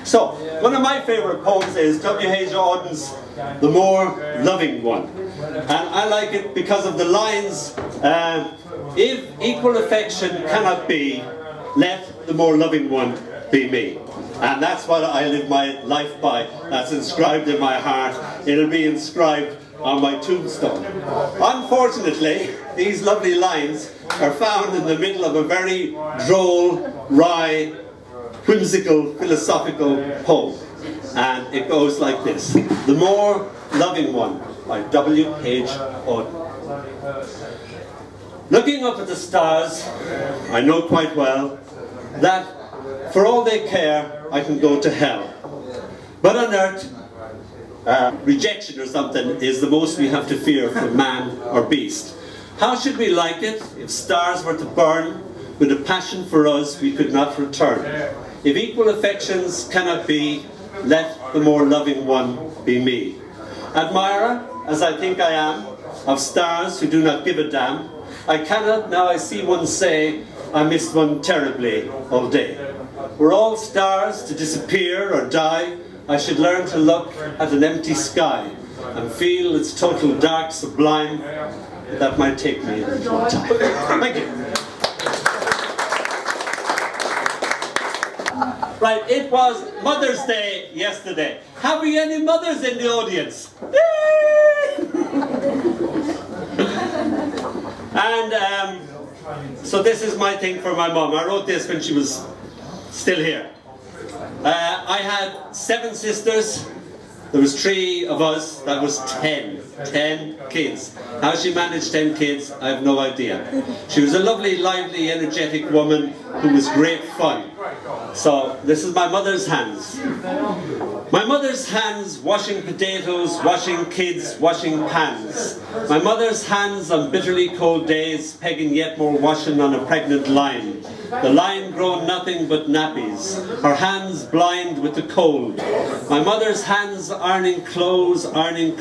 So, one of my favourite poems is W H Auden's The More Loving One. And I like it because of the lines, if equal affection cannot be, let the more loving one be me. And that's what I live my life by. That's inscribed in my heart. It'll be inscribed on my tombstone. Unfortunately, these lovely lines are found in the middle of a very droll, wry, whimsical, philosophical poem. And it goes like this. The More Loving One by W H Auden. Looking up at the stars, I know quite well that for all they care, I can go to hell. But on earth, rejection or something is the most we have to fear from man or beast. How should we like it if stars were to burn with a passion for us we could not return? If equal affections cannot be, let the more loving one be me. Admirer, as I think I am, of stars who do not give a damn, I cannot now I see one say, I missed one terribly all day. We're all stars to disappear or die. I should learn to look at an empty sky and feel its total dark sublime. That might take me a little time. Thank you. Right, it was Mother's Day yesterday. Have we any mothers in the audience? And so this is my thing for my mum. I wrote this when she was still here. I had 7 sisters. There was 3 of us. That was 10 kids. How she managed 10 kids, I have no idea. She was a lovely, lively, energetic woman who was great fun. So this is my mother's hands. My mother's hands washing potatoes, washing kids, washing pans. My mother's hands on bitterly cold days, pegging yet more washing on a pregnant line. The line grown nothing but nappies, her hands blind with the cold. My mother's hands ironing clothes, ironing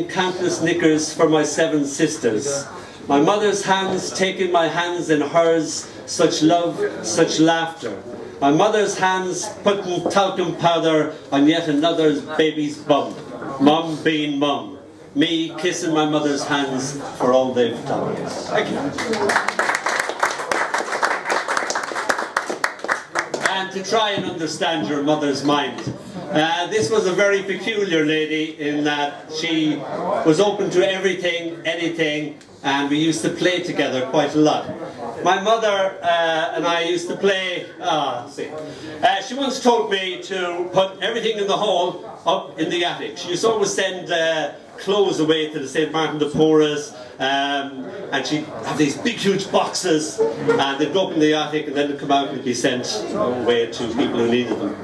countless knickers for my 7 sisters. My mother's hands taking my hands in hers, such love, such laughter. My mother's hands putting talcum powder on yet another baby's bum. Mum being mum. Me kissing my mother's hands for all they've done. Thank you. And to try and understand your mother's mind. This was a very peculiar lady in that she was open to everything, anything, and we used to play together quite a lot. My mother and I used to play, she once told me to put everything in the hall up in the attic. She used to always send clothes away to the St. Martin de Porres, and she'd have these big huge boxes, and they'd go up in the attic and then they'd come out and be sent away to people who needed them.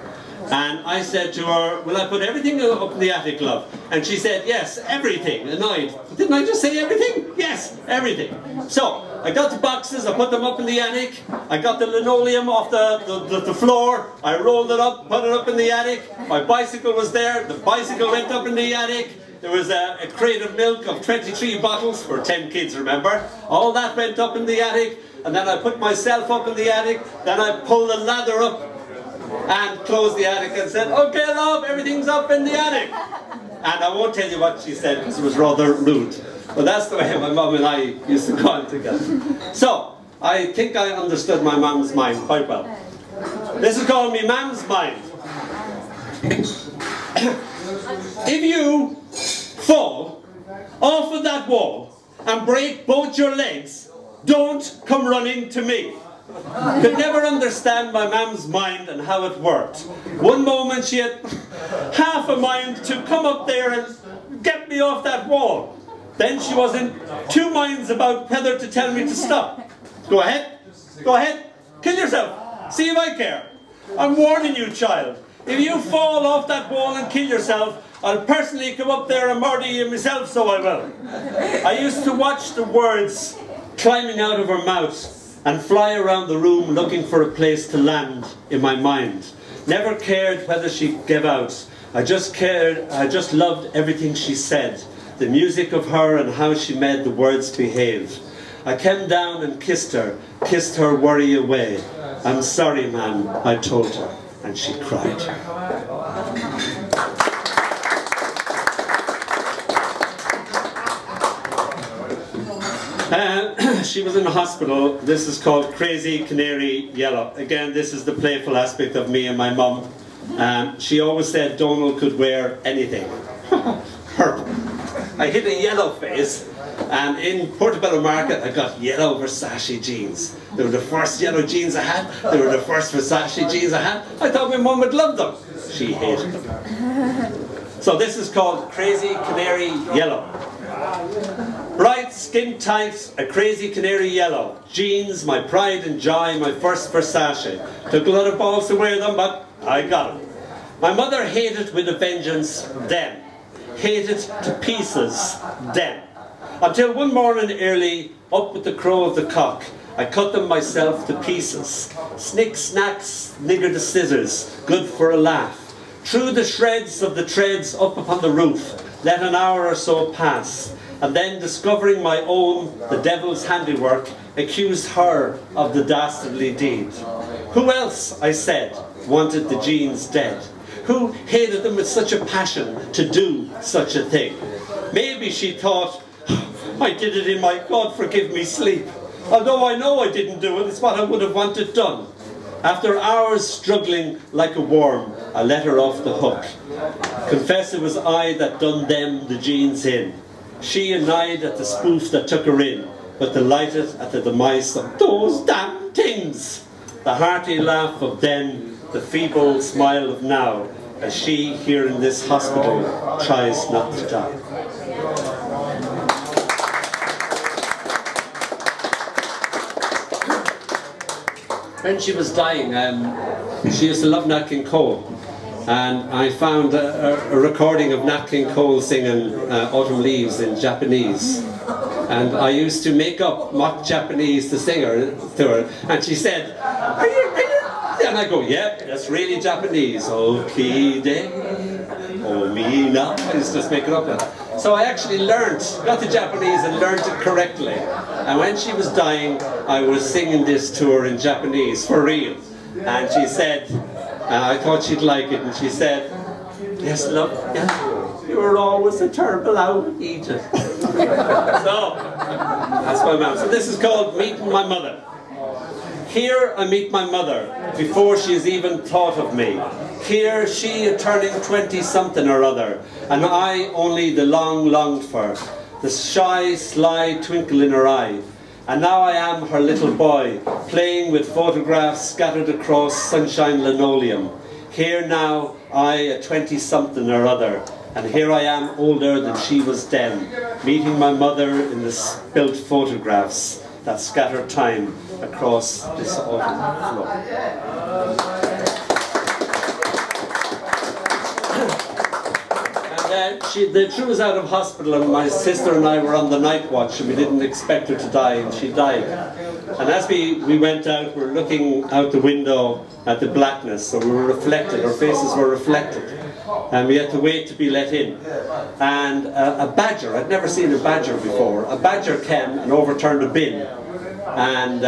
And I said to her, will I put everything up in the attic, love? And she said, yes, everything, annoyed. Didn't I just say everything? Yes, everything. So, I got the boxes, I put them up in the attic, I got the linoleum off the floor, I rolled it up, put it up in the attic, my bicycle was there, the bicycle went up in the attic, there was a crate of milk of 23 bottles, for 10 kids, remember? All that went up in the attic, and then I put myself up in the attic, then I pulled the ladder up, and closed the attic and said, okay love, everything's up in the attic. And I won't tell you what she said because it was rather rude. But that's the way my mum and I used to go on together. So, I think I understood my mum's mind quite well. This is called me Mam's Mind. If you fall off of that wall and break both your legs, don't come running to me. Could never understand my mum's mind and how it worked. One moment she had half a mind to come up there and get me off that wall. Then she was in 2 minds about whether to tell me to stop. Go ahead, kill yourself, see if I care. I'm warning you, child. If you fall off that wall and kill yourself, I'll personally come up there and murder you myself, so I will. I used to watch the words climbing out of her mouth and fly around the room looking for a place to land in my mind. Never cared whether she gave out. I just loved everything she said. The music of her and how she made the words behave. I came down and kissed her worry away. I'm sorry, man, I told her. and she cried. She was in the hospital. This is called Crazy Canary Yellow. Again, this is the playful aspect of me and my mum. She always said Donall could wear anything. I hit a yellow phase, and in Portobello Market I got yellow Versace jeans. They were the first yellow jeans I had. They were the first Versace jeans I had. I thought my mum would love them. She hated them. So this is called Crazy Canary Yellow. Bright, skin tight, a crazy canary yellow. Jeans, my pride and joy, my first Versace. Took a lot of balls to wear them, but I got them. My mother hated with a vengeance them. Hated to pieces them. Until one morning early, up with the crow of the cock, I cut them myself to pieces. Snick, snacks, nigger the scissors, good for a laugh. Threw the shreds of the treads up upon the roof, let an hour or so pass, and then discovering my own, the devil's handiwork, accused her of the dastardly deed. Who else, I said, wanted the jeans dead? Who hated them with such a passion to do such a thing? Maybe she thought, I did it in my God forgive me sleep. Although I know I didn't do it, it's what I would have wanted done. After hours struggling like a worm, I let her off the hook. Confess it was I that done them the jeans in. She annoyed at the spoof that took her in, but delighted at the demise of those damn things. The hearty laugh of then, the feeble smile of now, as she, here in this hospital, tries not to die. When she was dying, she used to love Nat King Cole. And I found a recording of Nat King Cole singing Autumn Leaves in Japanese. And I used to make up mock Japanese to sing to her. And she said, are you? And I go, yep, that's really Japanese. Okide, omina. I used to just make it up. So I actually got the Japanese and learned it correctly. And when she was dying, I was singing this to her in Japanese, for real. And she said, I thought she'd like it, and she said, yes, love, yes, you were always a turtle out of Egypt. So, that's my mom. So this is called Meeting My Mother. Here I meet my mother, before she has even thought of me. Here she turning 20-something or other, and I only the long longed for, the shy, sly twinkle in her eye. And now I am her little boy, playing with photographs scattered across sunshine linoleum. Here now, I a 20-something or other, and here I am older than she was then, meeting my mother in the spilt photographs that scatter time across this autumn floor. They threw us out of hospital, and my sister and I were on the night watch, and we didn't expect her to die, and she died. And as we went out, we were looking out the window at the blackness, so we were reflected, our faces were reflected, and we had to wait to be let in. And a badger, I'd never seen a badger before, a badger came and overturned a bin, and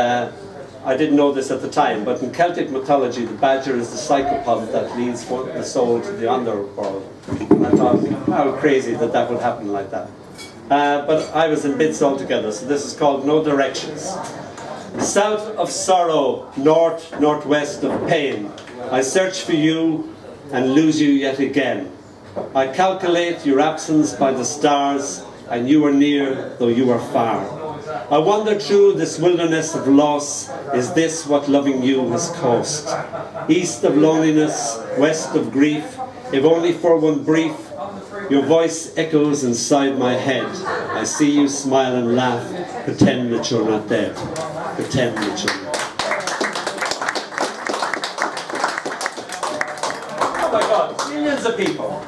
I didn't know this at the time, but in Celtic mythology, the badger is the psychopath that leads the soul to the underworld. And I thought, how crazy that would happen like that. But I was in bits altogether, so this is called No Directions. South of sorrow, north, northwest of pain, I search for you and lose you yet again. I calculate your absence by the stars, and you are near, though you are far. I wander through this wilderness of loss. Is this what loving you has cost? East of loneliness, west of grief, if only for one brief, your voice echoes inside my head. I see you smile and laugh, pretend that you're not there. Pretend that you're not. Oh my God, millions of people.